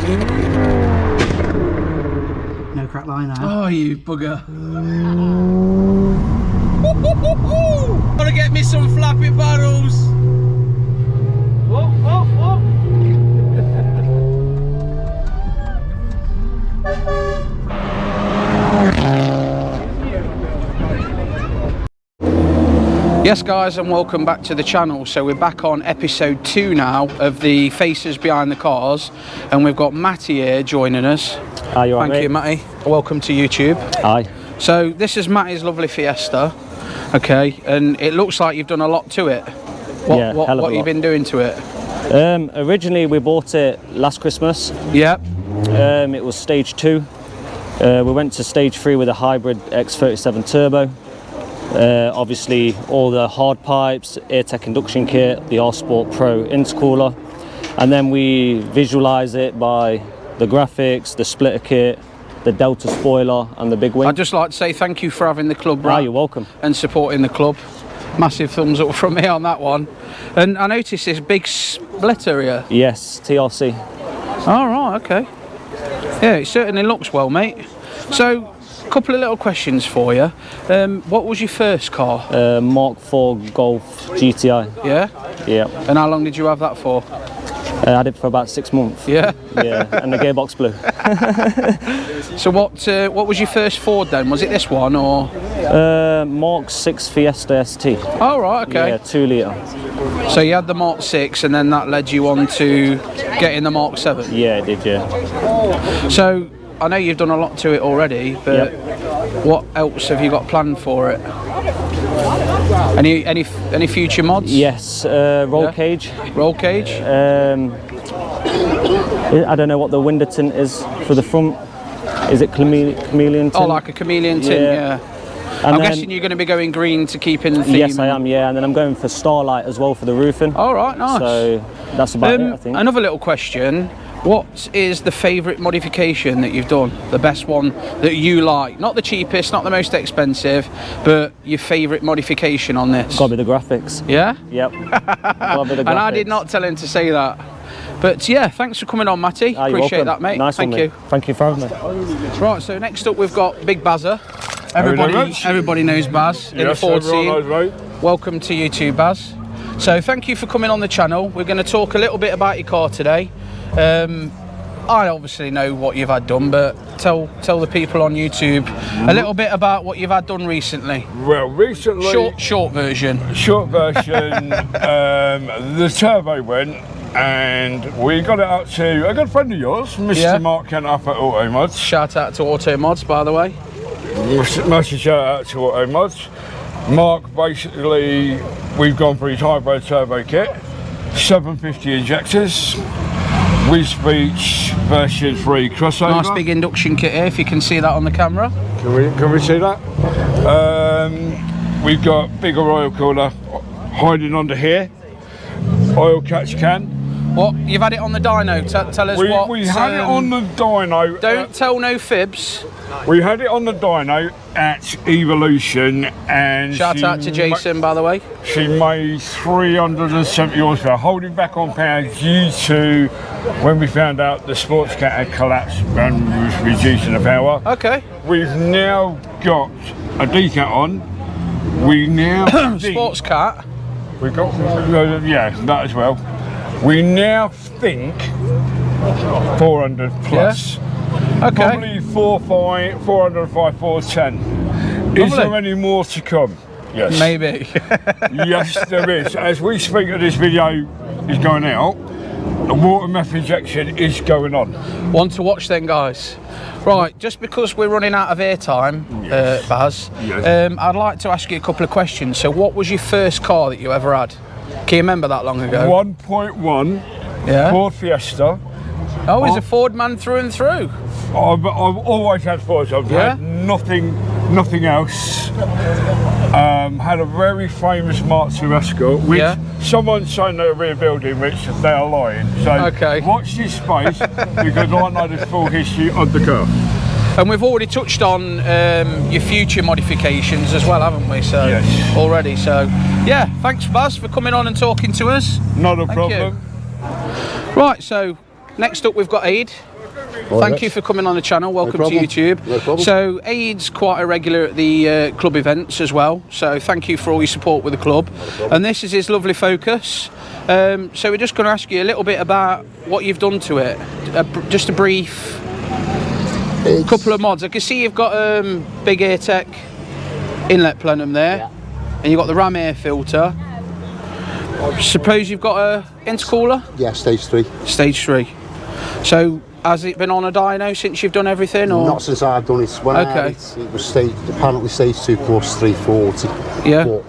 No crack line now. Oh, you bugger. Gotta get me some flappy paddles. Whoa, whoa, whoa. Yes guys, and welcome back to the channel. So we're back on episode 2 now of the Faces Behind the Cars, and we've got Matty here joining us. Hi, you all right, Thank you, Matty. Welcome to YouTube. Hi. So this is Matty's lovely Fiesta, okay, and it looks like you've done a lot to it. What have you been doing to it? Originally we bought it last Christmas. Yep. It was stage 2. We went to stage 3 with a hybrid X37 turbo. Obviously all the hard pipes, AirTech induction kit, the R-Sport Pro intercooler, and then we visualize it by the graphics, the splitter kit, the Delta spoiler and the big wing. I'd just like to say thank you for having the club wrap. You're welcome. And supporting the club. Massive thumbs up from me on that one. And I noticed this big splitter here. Yes, TRC. Oh, right, okay. Yeah, it certainly looks well, mate. So, a couple of little questions for you. What was your first car? Mark IV Golf GTI. Yeah? Yeah. And how long did you have that for? I had it for about 6 months. Yeah? Yeah, and the gearbox blew. So what was your first Ford then? Was it this one or? Mark 6 Fiesta ST. Oh, right, okay. Yeah, 2 litre. So you had the Mark 6 and then that led you on to getting the Mark 7? Yeah, it did, yeah. So I know you've done a lot to it already, but what else have you got planned for it? Any future mods? Yes, roll cage. Roll cage? I don't know what the window tint is for the front. Is it chameleon tint? Oh, like a chameleon tint, yeah. I'm guessing you're going to be going green to keep in the theme. Yes, I am, yeah. And then I'm going for Starlight as well for the roofing. All right, nice. So that's about it, I think. Another little question. What is the favourite modification that you've done? The best one that you like? Not the cheapest, not the most expensive, but your favourite modification on this? Gotta be the graphics. Yeah? Yep. Gotta be the graphics. And I did not tell him to say that. But yeah, thanks for coming on, Matty. Appreciate that, mate. Nice Thank you. Thank you for having me. Right, so next up we've got Big Bazza. Everybody knows Baz in the Ford scene. Right. Welcome to you too, Baz. So thank you for coming on the channel. We're going to talk a little bit about your car today. I obviously know what you've had done, but tell the people on YouTube a little bit about what you've had done recently. Well, recently... Short version. Short version, the turbo went, and we got it up to a good friend of yours, Mr. Mark Kent up at Auto Mods. Shout out to Auto Mods, by the way. Massive shout out to Auto Mods. Mark, basically, we've gone for his hybrid turbo kit, 750 injectors, Wisbeach version 3 crossover. Nice big induction kit here, if you can see that on the camera. Can we see that? We've got bigger oil cooler hiding under here, oil catch can. What? You've had it on the dyno, tell us what... We had it on the dyno. Don't tell no fibs. We had it on the dyno at Evolution, and shout out to Jason, by the way. She made 370 horsepower, holding back on power due to when we found out the sports cat had collapsed and was reducing the power. Okay. We've now got a decat on. We now sports cat. We got yeah, that as well. We now think 400 plus. Yeah. Okay. Probably 405, 410. Is there any more to come? Yes. Maybe. Yes, there is. As we speak of this video is going out, the water method injection is going on. One to watch then, guys. Right, just because we're running out of airtime, Baz, I'd like to ask you a couple of questions. So what was your first car that you ever had? Can you remember that long ago? 1.1 Ford Fiesta. Oh, he's a Ford man through and through. I've always had Fords. I've had nothing else. Had a very famous Mark II Escort, which someone's saying they're rebuilding, which they are lying. So watch this space because I know the full history of the car. And we've already touched on your future modifications as well, haven't we? So already. So yeah, thanks Baz for coming on and talking to us. Not a problem. Right, so next up we've got Aid. Thank you for coming on the channel. Welcome to YouTube. No problem. So Aid's quite a regular at the club events as well. So thank you for all your support with the club. And this is his lovely Focus. So we're just going to ask you a little bit about what you've done to it. Just a brief couple of mods. I can see you've got big Airtech inlet plenum there, and you've got the Ram air filter. Suppose you've got a intercooler? Yeah, stage 3. Stage 3. So has it been on a dyno since you've done everything, or Not since I've done it. When I had it was apparently stage 2 plus 340. Yeah. But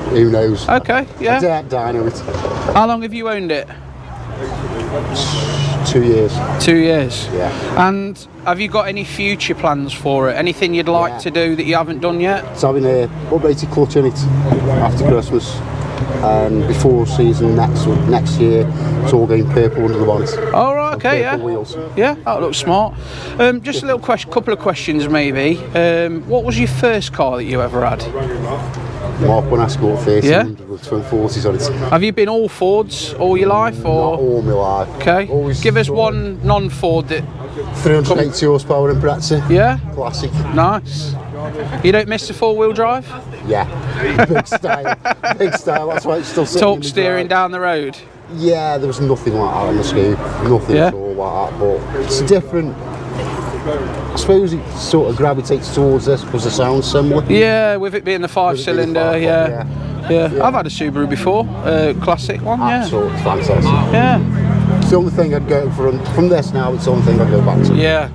who knows? Okay, yeah. I didn't dyno it. How long have you owned it? 2 years. 2 years. Yeah. And have you got any future plans for it? Anything you'd like to do that you haven't done yet? It's having a updated clutch in it after Christmas. And before season next year, it's all going purple under the bonnet. Oh, right, okay, yeah. Purple wheels. Yeah, that looks smart. Just a little couple of questions maybe. What was your first car that you ever had? Mark 1 Escort 1300 with twin 40s on it. Have you been all Fords all your life, or? Not all my life. Okay. Always Give us one non-Ford that. 380 horsepower in Bratzy. Yeah. Classic. Nice. You don't miss the four-wheel drive? Yeah. Big style. Big style. That's why it's still sitting in Torque the steering drive. down the road. Yeah, there was nothing like that on the Scoop. Nothing at all like that. But it's different. I suppose it sort of gravitates towards this because the sound's similar. Yeah, with it being the 5-cylinder, yeah. I've had a Subaru before, classic one, Absolutely fantastic. Yeah. It's the only thing I'd go from this now. It's the only thing I'd go back to. Yeah.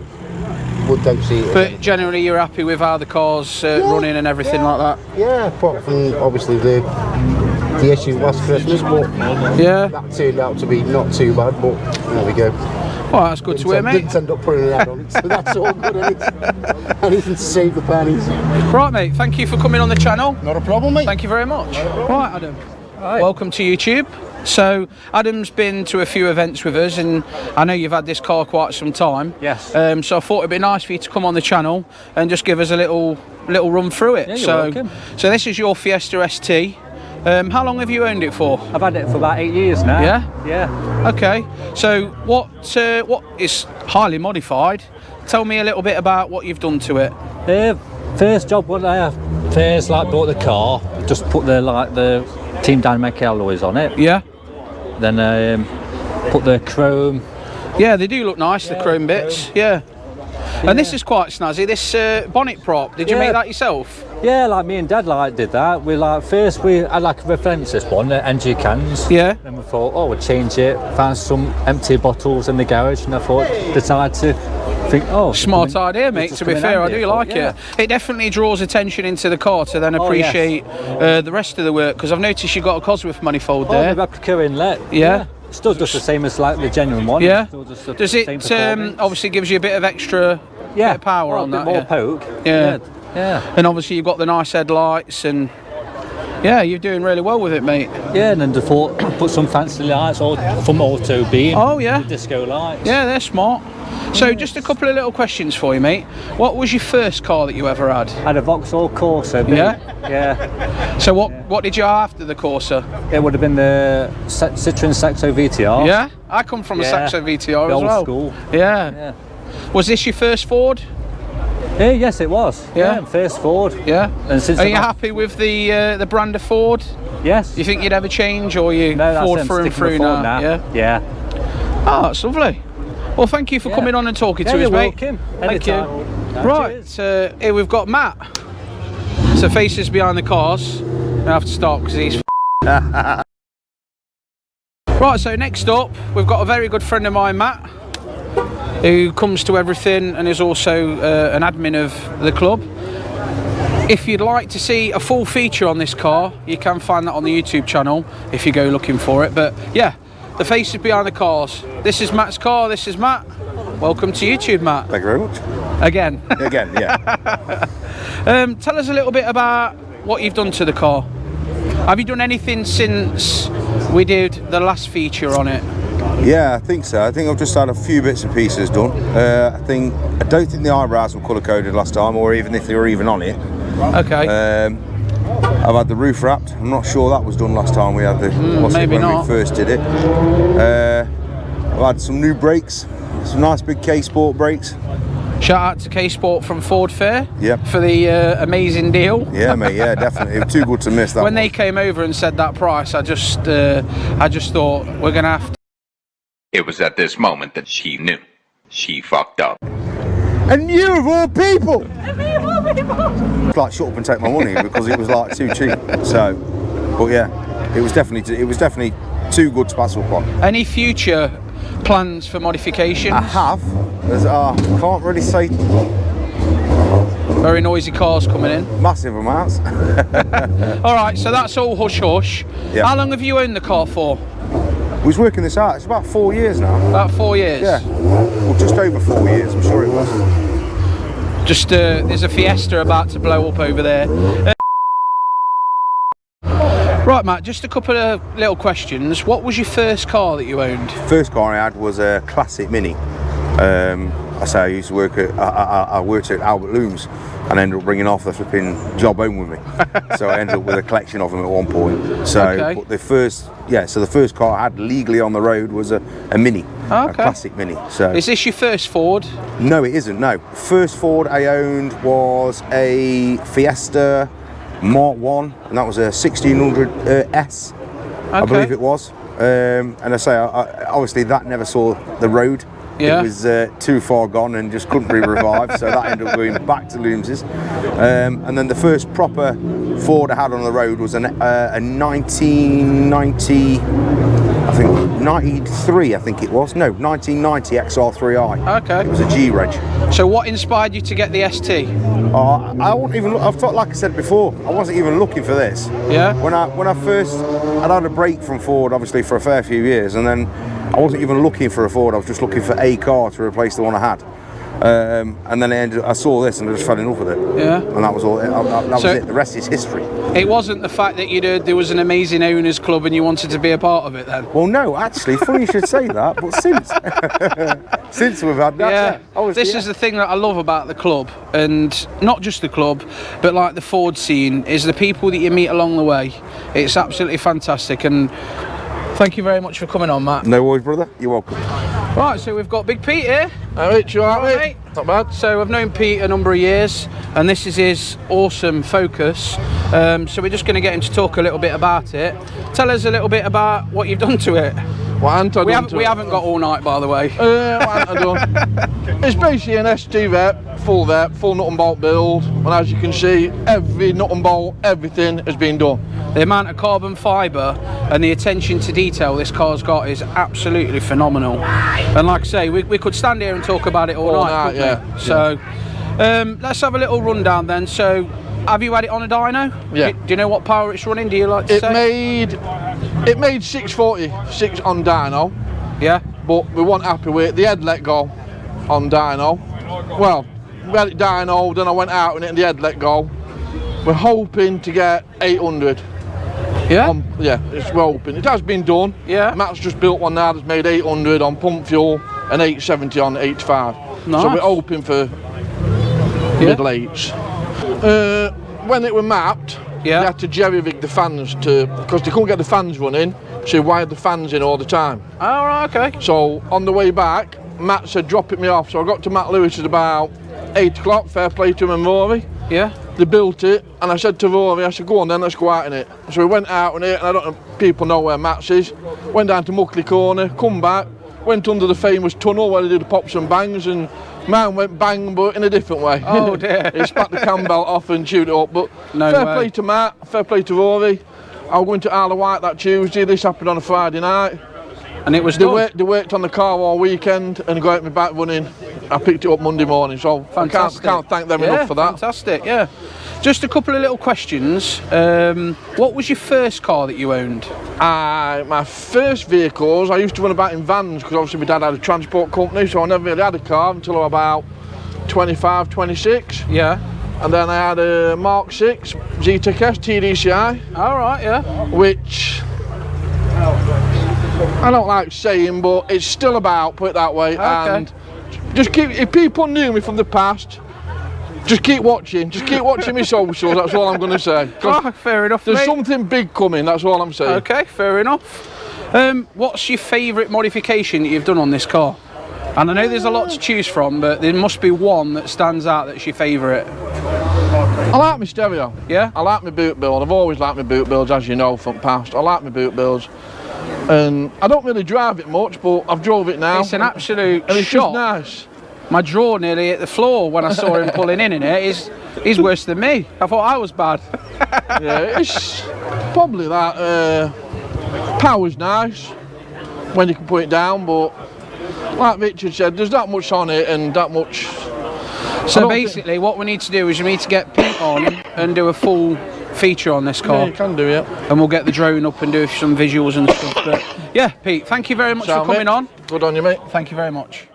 Don't see it. But generally, you're happy with how the car's running and everything like that. Yeah, apart from obviously the issue last Christmas, but that turned out to be not too bad. But there we go. Well, that's good to hear, mate. Didn't end up putting an ad on it, so that's all good. Anything to save the pennies. Right, mate. Thank you for coming on the channel. Not a problem, mate. Thank you very much. Right, Adam. Welcome to YouTube. So Adam's been to a few events with us, and I know you've had this car quite some time. Yes. So I thought it'd be nice for you to come on the channel and just give us a little run through it. Yeah, you're welcome. So this is your Fiesta ST. How long have you owned it for? I've had it for about 8 years now. Yeah? Yeah. Okay. So what is highly modified? Tell me a little bit about what you've done to it. First job when I first bought the car, just put the Team Dynamic alloys on it. Yeah. Then put the chrome. Yeah, they do look nice, the chrome bits. Yeah. And this is quite snazzy. This bonnet prop. Did you make that yourself? Yeah, me and Dad did that. First we had a reference this one, the NG cans. Yeah. And we thought, we'll change it. Found some empty bottles in the garage, and I decided to think, smart idea, mate. To be fair, I do like it. It definitely draws attention into the car to then appreciate the rest of the work, because I've noticed you've got a Cosworth manifold there. The replica inlet. Yeah. Still just the same as the genuine one. Yeah. Does it obviously gives you a bit of extra bit of power on that? A bit more poke. Yeah. Yeah. And obviously you've got the nice headlights, and you're doing really well with it, mate. Yeah, and then put some fancy lights from Auto Beam. Oh yeah. The disco lights. Yeah, they're smart. So just a couple of little questions for you, mate. What was your first car that you ever had? I had a Vauxhall Corsa. Yeah? Yeah. So what did you have after the Corsa? It would have been the Citroen Saxo VTR. Yeah? I come from a Saxo VTR the as well. old school. Yeah. Was this your first Ford? Yes, it was. Yeah. First Ford. Yeah. And since Are you happy with the brand of Ford? Yes. You think you'd ever change, or you Ford through and through now? Yeah. Oh, that's lovely. Well, thank you for coming on and talking to us, mate. Welcome. Thank you. Right, here we've got Matt. So faces behind the cars. I have to stop because he's Right, so next up, we've got a very good friend of mine, Matt, who comes to everything and is also an admin of the club. If you'd like to see a full feature on this car, you can find that on the YouTube channel if you go looking for it. But yeah, the faces behind the cars. This is Matt's car, this is Matt. Welcome to YouTube, Matt. Thank you very much. Again. Again, yeah. Tell us a little bit about what you've done to the car. Have you done anything since we did the last feature on it? Yeah, I think so. I think I've just had a few bits and pieces done. I don't think the eyebrows were colour coded last time, or even if they were even on it. Okay. I've had the roof wrapped. I'm not sure that was done last time we had the maybe when not. we first did it. I've had some new brakes, some nice big K-Sport brakes. Shout out to K-Sport from Ford Fair. Yep. For the amazing deal. Yeah, mate. Yeah, definitely. It was too good to miss that. When they came over and said that price, I just thought we're gonna have to. It was at this moment that she knew. She fucked up. And you of all people! It's like shut up and take my money because it was like too cheap. So, but yeah, it was definitely too good to pass up on. Any future plans for modifications? I have. I can't really say Very noisy cars coming in. massive amounts. All right, so that's all hush hush. Yeah. How long have you owned the car for? We was working this out. It's about 4 years now. About 4 years. Yeah. Well, just over 4 years. I'm sure it was. Just there's a Fiesta about to blow up over there. Right, Matt. Just a couple of little questions. What was your first car that you owned? First car I had was a classic Mini. I say I used to work at I worked at Albert Looms and ended up bringing off the flipping job home with me. So I ended up with a collection of them at one point. So, Okay. but the first car I had legally on the road was a Mini, a Okay. classic Mini. So Is this your first Ford? no, it isn't. No, first Ford I owned was a Fiesta Mark 1, and that was a 1600 S, I Okay. believe it was. And I say, obviously that never saw the road. Yeah. It was too far gone and just couldn't be revived, so that ended up going back to Looms's. And then the first proper Ford I had on the road was a 1990, I think 93, I think it was. No, 1990 XR3i. Okay. It was a G-Reg. So what inspired you to get the ST? I won't even look, I've thought, like I said before, I wasn't even looking for this. Yeah. When I first, I'd had a break from Ford, obviously, for a fair few years, and then I wasn't even looking for a Ford, I was just looking for a car to replace the one I had. And then I saw this and I just fell in love with it. Yeah. And that was all. That was So- it. The rest is history. It wasn't the fact that you'd heard there was an amazing owners club and you wanted to be a part of it then? Well, no, actually, funny you should say that. But since we've had that, Yeah, obviously, this is the thing that I love about the club, and not just the club, but like the Ford scene, is the people that you meet along the way. It's absolutely fantastic, and thank you very much for coming on, Matt. No worries, brother. You're welcome. Right, so we've got Big Pete here. All right, you alright, Alright, mate? Not bad. So I've known Pete a number of years, and this is his awesome Focus. So we're just going to get him to talk a little bit about it. Tell us a little bit about what you've done to it. What haven't I done to We it? haven't got all night, by the way. What haven't I done? It's basically an ST VEP, full nut and bolt build, and as you can see, every nut and bolt, everything has been done. The amount of carbon fibre and the attention to detail this car's got is absolutely phenomenal. And like I say, we could stand here and talk about it all night, couldn't yeah, we? So let's have a little rundown then. So have you had it on a dyno? Yeah. Do you know what power it's running? Do you like to It say? made 646 on dyno, Yeah. but we weren't happy with it. The head let go on dyno. Well, we had it dyno, then I went out and it and the head let go. We're hoping to get 800. Yeah. We're hoping. It has been done. Yeah. Matt's just built one now that's made 800 on pump fuel and 870 on 85. Nice. So we're hoping for middle eights. When it were mapped, Yeah. they had to jerry-rig the fans because they couldn't get the fans running, so they wired the fans in all the time. All right. Okay. So on the way back, Matt said drop it me off. So I got to Matt Lewis at about 8 o'clock, fair play to him and Rory. Yeah. They built it, and I said to Rory, I said, go on then, let's go out in it. So we went out in it, and I don't know if people know where Matt's is. Went down to Muckley Corner, come back, went under the famous tunnel where they do the pops and bangs, and mine went bang, but in a different way. Oh dear. He spat the cam belt off and chewed it up. But No fair way. play to Matt, fair play to Rory. I was going to Isle of Wight that Tuesday, this happened on a Friday night. And it was They done. worked on the car all weekend and got me back running. I picked it up Monday morning, so Fantastic. I can't thank them Yeah, enough for that. Fantastic, yeah. Just a couple of little questions. What was your first car that you owned? My first vehicles, I used to run about in vans because obviously my dad had a transport company, so I never really had a car until I was about 25, 26. Yeah. And then I had a Mark 6 ZTEC S TDCi, All right, yeah. which I don't like saying, but it's still about, put it that way. Okay. And just if people knew me from the past, just keep watching my socials, that's all I'm going to say. 'Cause Oh, fair enough, there's mate. something big coming, that's all I'm saying. Okay, fair enough. What's your favourite modification that you've done on this car? And I know there's a lot to choose from, but there must be one that stands out that's your favourite. I like my stereo. Yeah? I like my boot build. I've always liked my boot builds, as you know from the past. I like my boot builds. And I don't really drive it much, but I've drove it now. It's an absolute and it's shock. just nice. My jaw nearly hit the floor when I saw him pulling in it. He's worse than me. I thought I was bad. Yeah, it's probably that. Power's nice when you can put it down, but like Richard said, there's that much on it and that much. So basically, what we need to do is we need to get Pete on and do a full feature on this car. Yeah, you can do it. And we'll get the drone up and do some visuals and stuff. But yeah, Pete, thank you very much for coming on. Good on you, mate. Thank you very much.